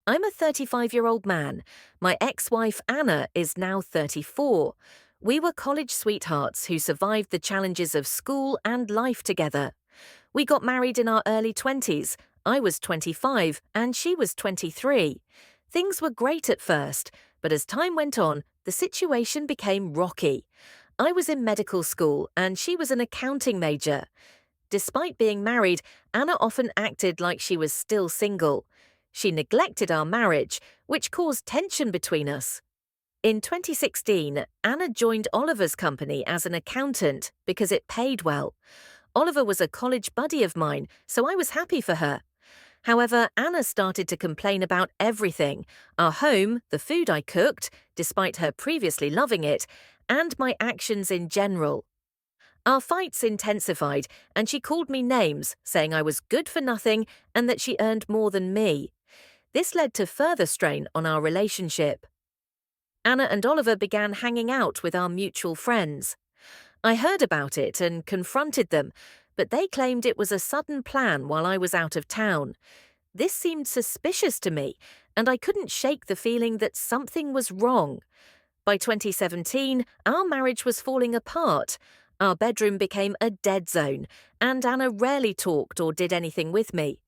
I'm a 35-year-old man. My ex-wife Anna is now 34. We were college sweethearts who survived the challenges of school and life together. We got married in our early 20s. I was 25 and she was 23. Things were great at first, but as time went on, the situation became rocky. I was in medical school and she was an accounting major. Despite being married, Anna often acted like she was still single. She neglected our marriage, which caused tension between us. In 2016, Anna joined Oliver's company as an accountant because it paid well. Oliver was a college buddy of mine, so I was happy for her. However, Anna started to complain about everything: our home, the food I cooked, despite her previously loving it, and my actions in general. Our fights intensified, and she called me names, saying I was good for nothing and that she earned more than me. This led to further strain on our relationship. Anna and Oliver began hanging out with our mutual friends. I heard about it and confronted them, but they claimed it was a sudden plan while I was out of town. This seemed suspicious to me, and I couldn't shake the feeling that something was wrong. By 2017, our marriage was falling apart. Our bedroom became a dead zone, and Anna rarely talked or did anything with me.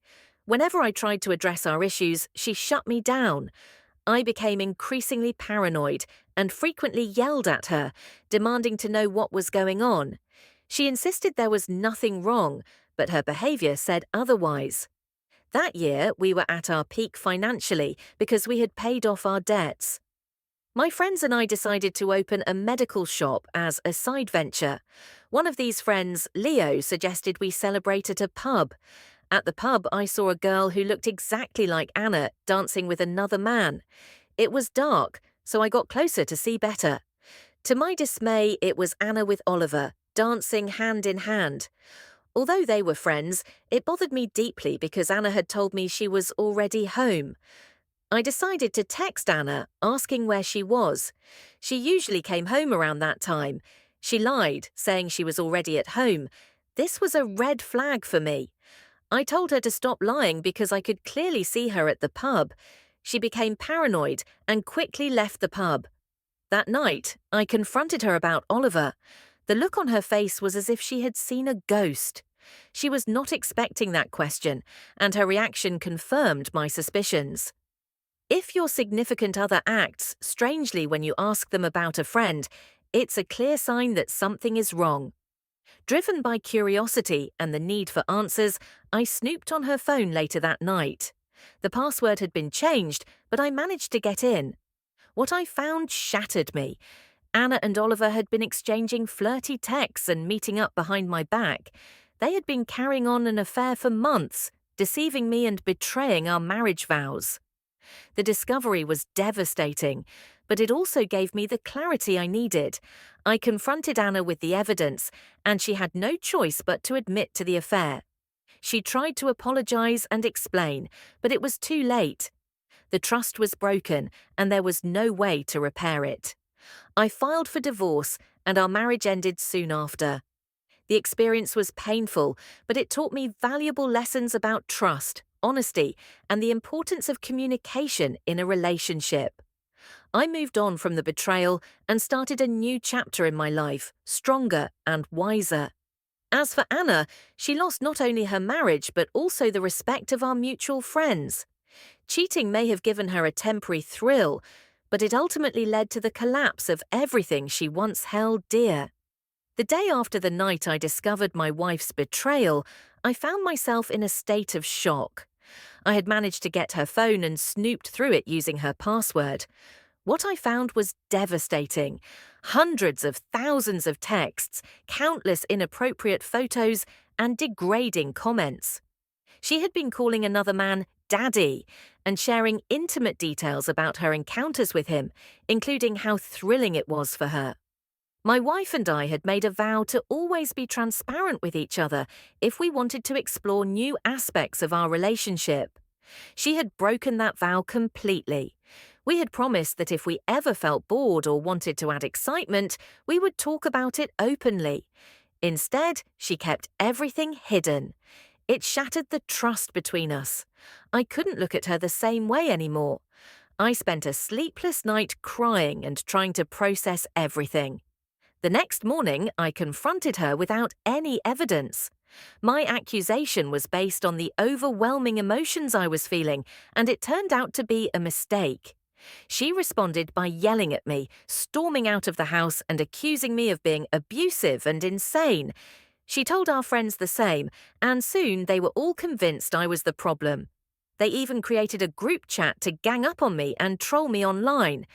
Whenever I tried to address our issues, she shut me down. I became increasingly paranoid and frequently yelled at her, demanding to know what was going on. She insisted there was nothing wrong, but her behavior said otherwise. That year, we were at our peak financially because we had paid off our debts. My friends and I decided to open a medical shop as a side venture. One of these friends, Leo, suggested we celebrate at a pub. At the pub, I saw a girl who looked exactly like Anna dancing with another man. It was dark, so I got closer to see better. To my dismay, it was Anna with Oliver, dancing hand in hand. Although they were friends, it bothered me deeply because Anna had told me she was already home. I decided to text Anna, asking where she was. She usually came home around that time. She lied, saying she was already at home. This was a red flag for me. I told her to stop lying because I could clearly see her at the pub. She became paranoid and quickly left the pub. That night, I confronted her about Oliver. The look on her face was as if she had seen a ghost. She was not expecting that question, and her reaction confirmed my suspicions. If your significant other acts strangely when you ask them about a friend, it's a clear sign that something is wrong. Driven by curiosity and the need for answers, I snooped on her phone later that night. The password had been changed, but I managed to get in. What I found shattered me. Anna and Oliver had been exchanging flirty texts and meeting up behind my back. They had been carrying on an affair for months, deceiving me and betraying our marriage vows. The discovery was devastating, but it also gave me the clarity I needed. I confronted Anna with the evidence, and she had no choice but to admit to the affair. She tried to apologize and explain, but it was too late. The trust was broken, and there was no way to repair it. I filed for divorce, and our marriage ended soon after. The experience was painful, but it taught me valuable lessons about trust, honesty, and the importance of communication in a relationship. I moved on from the betrayal and started a new chapter in my life, stronger and wiser. As for Anna, she lost not only her marriage but also the respect of our mutual friends. Cheating may have given her a temporary thrill, but it ultimately led to the collapse of everything she once held dear. The day after the night I discovered my wife's betrayal, I found myself in a state of shock. I had managed to get her phone and snooped through it using her password. What I found was devastating. Hundreds of thousands of texts, countless inappropriate photos, and degrading comments. She had been calling another man Daddy and sharing intimate details about her encounters with him, including how thrilling it was for her. My wife and I had made a vow to always be transparent with each other if we wanted to explore new aspects of our relationship. She had broken that vow completely. We had promised that if we ever felt bored or wanted to add excitement, we would talk about it openly. Instead, she kept everything hidden. It shattered the trust between us. I couldn't look at her the same way anymore. I spent a sleepless night crying and trying to process everything. The next morning, I confronted her without any evidence. My accusation was based on the overwhelming emotions I was feeling, and it turned out to be a mistake. She responded by yelling at me, storming out of the house and accusing me of being abusive and insane. She told our friends the same, and soon they were all convinced I was the problem. They even created a group chat to gang up on me and troll me online.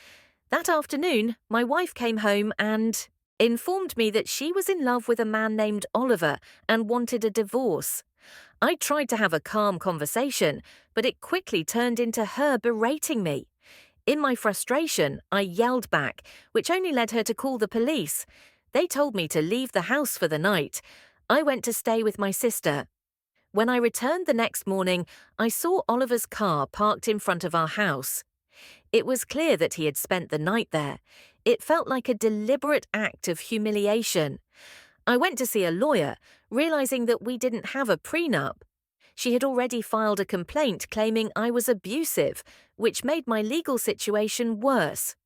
That afternoon, my wife came home and informed me that she was in love with a man named Oliver and wanted a divorce. I tried to have a calm conversation, but it quickly turned into her berating me. In my frustration, I yelled back, which only led her to call the police. They told me to leave the house for the night. I went to stay with my sister. When I returned the next morning, I saw Oliver's car parked in front of our house. It was clear that he had spent the night there. It felt like a deliberate act of humiliation. I went to see a lawyer, realizing that we didn't have a prenup. She had already filed a complaint claiming I was abusive, which made my legal situation worse.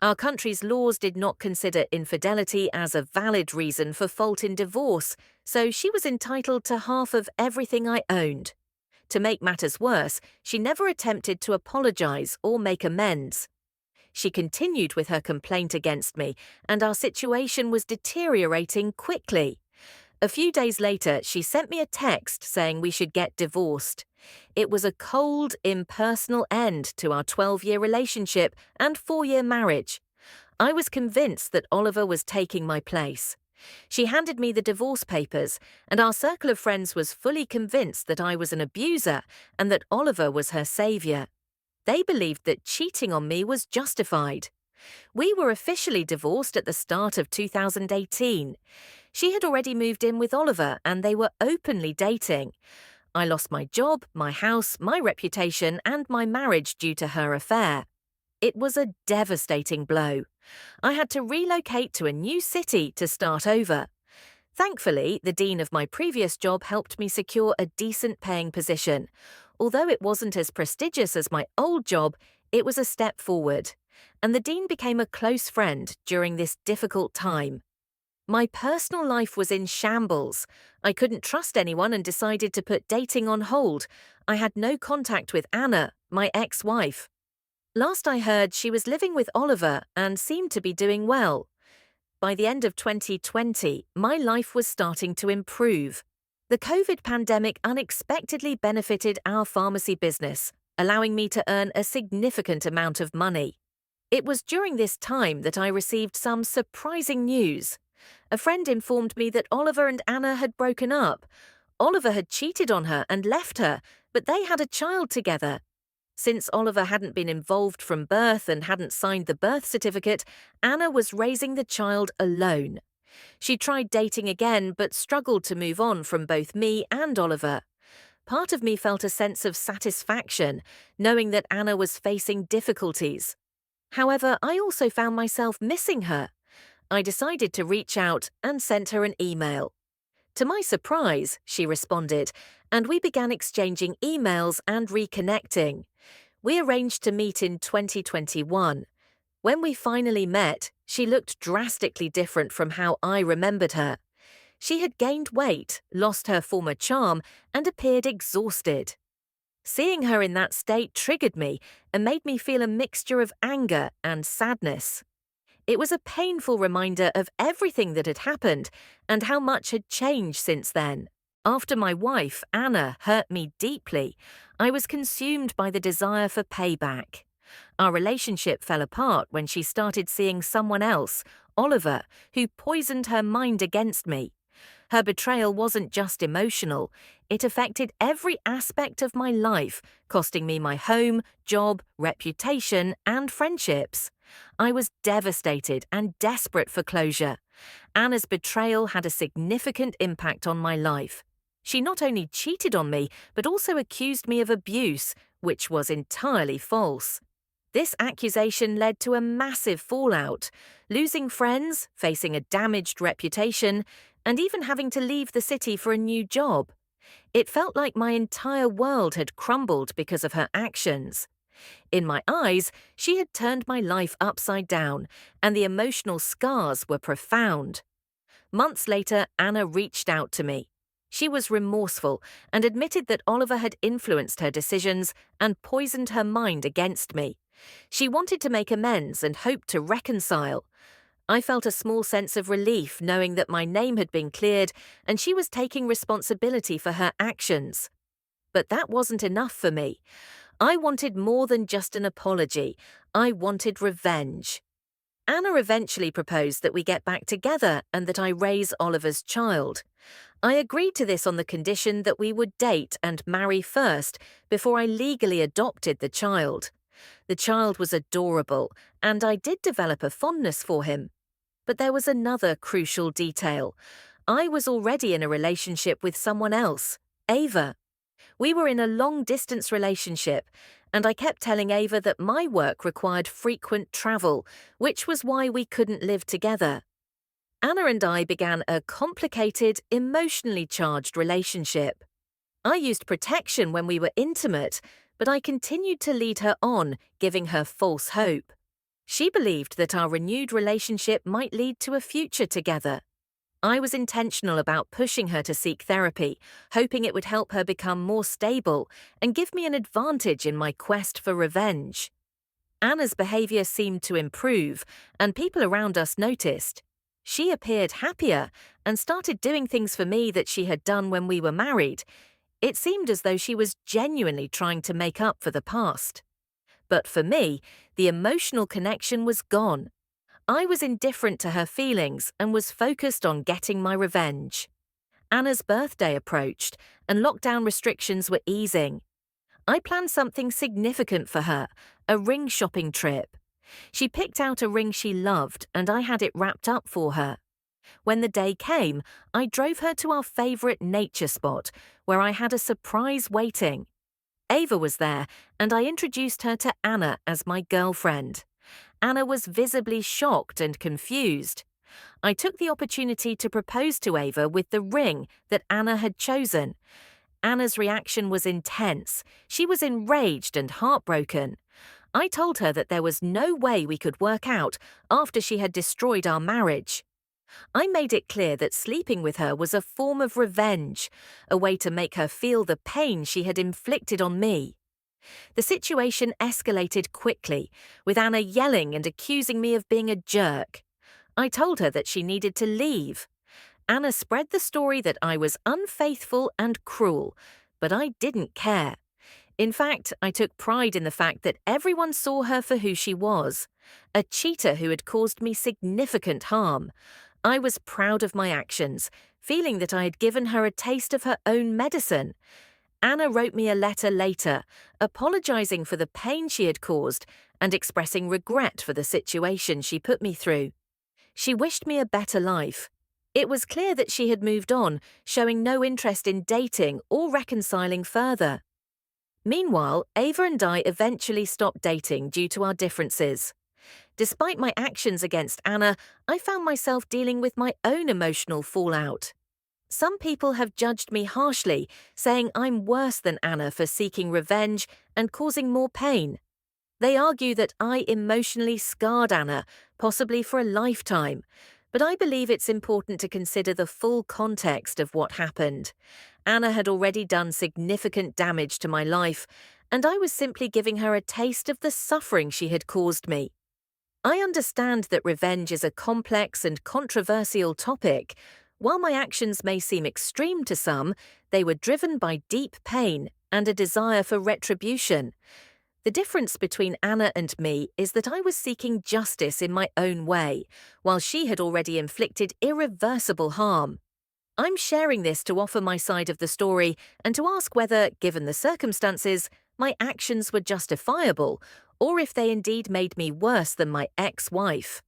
Our country's laws did not consider infidelity as a valid reason for fault in divorce, so she was entitled to half of everything I owned. To make matters worse, she never attempted to apologize or make amends. She continued with her complaint against me, and our situation was deteriorating quickly. A few days later, she sent me a text saying we should get divorced. It was a cold, impersonal end to our 12-year relationship and 4-year marriage. I was convinced that Oliver was taking my place. She handed me the divorce papers, and our circle of friends was fully convinced that I was an abuser and that Oliver was her savior. They believed that cheating on me was justified. We were officially divorced at the start of 2018. She had already moved in with Oliver, and they were openly dating. I lost my job, my house, my reputation, and my marriage due to her affair. It was a devastating blow. I had to relocate to a new city to start over. Thankfully, the dean of my previous job helped me secure a decent-paying position. Although it wasn't as prestigious as my old job, it was a step forward. And the dean became a close friend during this difficult time. My personal life was in shambles. I couldn't trust anyone and decided to put dating on hold. I had no contact with Anna, my ex-wife. Last I heard, she was living with Oliver and seemed to be doing well. By the end of 2020, my life was starting to improve. The COVID pandemic unexpectedly benefited our pharmacy business, allowing me to earn a significant amount of money. It was during this time that I received some surprising news. A friend informed me that Oliver and Anna had broken up. Oliver had cheated on her and left her, but they had a child together. Since Oliver hadn't been involved from birth and hadn't signed the birth certificate, Anna was raising the child alone. She tried dating again but struggled to move on from both me and Oliver. Part of me felt a sense of satisfaction, knowing that Anna was facing difficulties. However, I also found myself missing her. I decided to reach out and sent her an email. To my surprise, she responded, and we began exchanging emails and reconnecting. We arranged to meet in 2021. When we finally met, she looked drastically different from how I remembered her. She had gained weight, lost her former charm, and appeared exhausted. Seeing her in that state triggered me and made me feel a mixture of anger and sadness. It was a painful reminder of everything that had happened and how much had changed since then. After my wife, Anna, hurt me deeply, I was consumed by the desire for payback. Our relationship fell apart when she started seeing someone else, Oliver, who poisoned her mind against me. Her betrayal wasn't just emotional, it affected every aspect of my life, costing me my home, job, reputation, and friendships. I was devastated and desperate for closure. Anna's betrayal had a significant impact on my life. She not only cheated on me, but also accused me of abuse, which was entirely false. This accusation led to a massive fallout, losing friends, facing a damaged reputation, and even having to leave the city for a new job. It felt like my entire world had crumbled because of her actions. In my eyes, she had turned my life upside down, and the emotional scars were profound. Months later, Anna reached out to me. She was remorseful and admitted that Oliver had influenced her decisions and poisoned her mind against me. She wanted to make amends and hoped to reconcile. I felt a small sense of relief knowing that my name had been cleared and she was taking responsibility for her actions. But that wasn't enough for me. I wanted more than just an apology. I wanted revenge. Anna eventually proposed that we get back together and that I raise Oliver's child. I agreed to this on the condition that we would date and marry first before I legally adopted the child. The child was adorable, and I did develop a fondness for him. But there was another crucial detail. I was already in a relationship with someone else, Ava. We were in a long-distance relationship, and I kept telling Ava that my work required frequent travel, which was why we couldn't live together. Anna and I began a complicated, emotionally charged relationship. I used protection when we were intimate, but I continued to lead her on, giving her false hope. She believed that our renewed relationship might lead to a future together. I was intentional about pushing her to seek therapy, hoping it would help her become more stable and give me an advantage in my quest for revenge. Anna's behavior seemed to improve, and people around us noticed. She appeared happier and started doing things for me that she had done when we were married. It seemed as though she was genuinely trying to make up for the past. But for me, the emotional connection was gone. I was indifferent to her feelings and was focused on getting my revenge. Anna's birthday approached, and lockdown restrictions were easing. I planned something significant for her, a ring shopping trip. She picked out a ring she loved, and I had it wrapped up for her. When the day came, I drove her to our favorite nature spot, where I had a surprise waiting. Ava was there, and I introduced her to Anna as my girlfriend. Anna was visibly shocked and confused. I took the opportunity to propose to Ava with the ring that Anna had chosen. Anna's reaction was intense. She was enraged and heartbroken. I told her that there was no way we could work out after she had destroyed our marriage. I made it clear that sleeping with her was a form of revenge, a way to make her feel the pain she had inflicted on me. The situation escalated quickly, with Anna yelling and accusing me of being a jerk. I told her that she needed to leave. Anna spread the story that I was unfaithful and cruel, but I didn't care. In fact, I took pride in the fact that everyone saw her for who she was, a cheater who had caused me significant harm. I was proud of my actions, feeling that I had given her a taste of her own medicine. Anna wrote me a letter later, apologizing for the pain she had caused and expressing regret for the situation she put me through. She wished me a better life. It was clear that she had moved on, showing no interest in dating or reconciling further. Meanwhile, Ava and I eventually stopped dating due to our differences. Despite my actions against Anna, I found myself dealing with my own emotional fallout. Some people have judged me harshly, saying I'm worse than Anna for seeking revenge and causing more pain. They argue that I emotionally scarred Anna, possibly for a lifetime, but I believe it's important to consider the full context of what happened. Anna had already done significant damage to my life, and I was simply giving her a taste of the suffering she had caused me. I understand that revenge is a complex and controversial topic. While my actions may seem extreme to some, they were driven by deep pain and a desire for retribution. The difference between Anna and me is that I was seeking justice in my own way, while she had already inflicted irreversible harm. I'm sharing this to offer my side of the story and to ask whether, given the circumstances, my actions were justifiable, or if they indeed made me worse than my ex-wife.